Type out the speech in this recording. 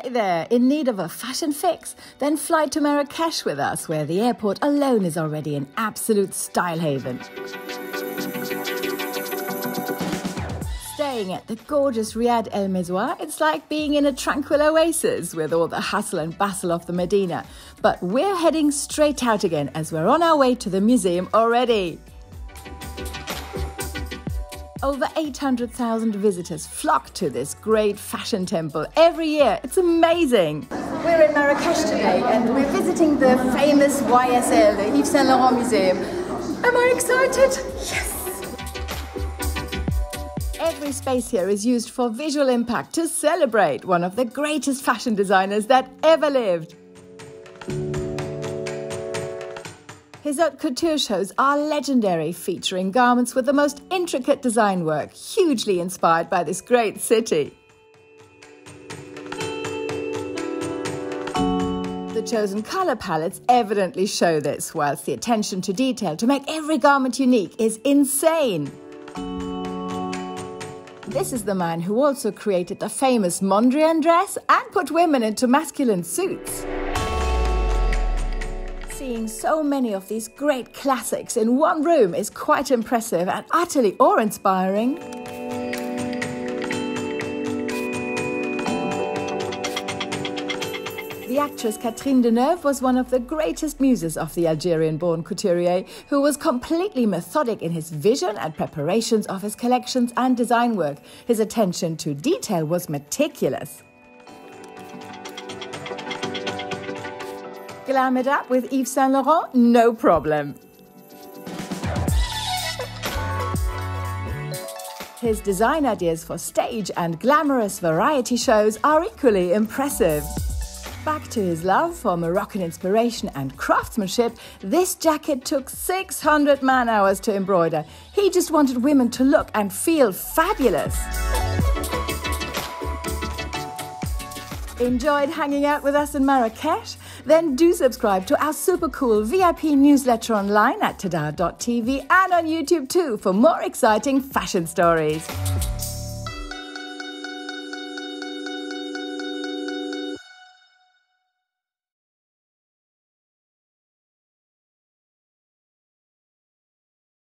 Hey there, in need of a fashion fix? Then fly to Marrakesh with us, where the airport alone is already an absolute style haven. Staying at the gorgeous Riad El Mezwa, it's like being in a tranquil oasis with all the hustle and bustle of the Medina. But we're heading straight out again as we're on our way to the museum already. Over 800,000 visitors flock to this great fashion temple every year. It's amazing. We're in Marrakesh today and we're visiting the famous YSL, the Yves Saint Laurent Museum. Am I excited? Yes! Every space here is used for visual impact to celebrate one of the greatest fashion designers that ever lived. His haute couture shows are legendary, featuring garments with the most intricate design work, hugely inspired by this great city. The chosen colour palettes evidently show this, whilst the attention to detail to make every garment unique is insane. This is the man who also created the famous Mondrian dress and put women into masculine suits. Seeing so many of these great classics in one room is quite impressive and utterly awe-inspiring. The actress Catherine Deneuve was one of the greatest muses of the Algerian-born couturier, who was completely methodic in his vision and preparations of his collections and design work. His attention to detail was meticulous. Glam it up with Yves Saint Laurent? No problem. His design ideas for stage and glamorous variety shows are equally impressive. Back to his love for Moroccan inspiration and craftsmanship, this jacket took 600 man-hours to embroider. He just wanted women to look and feel fabulous. Enjoyed hanging out with us in Marrakesh? Then do subscribe to our super cool VIP newsletter online at TA-DAH.TV and on YouTube too for more exciting fashion stories.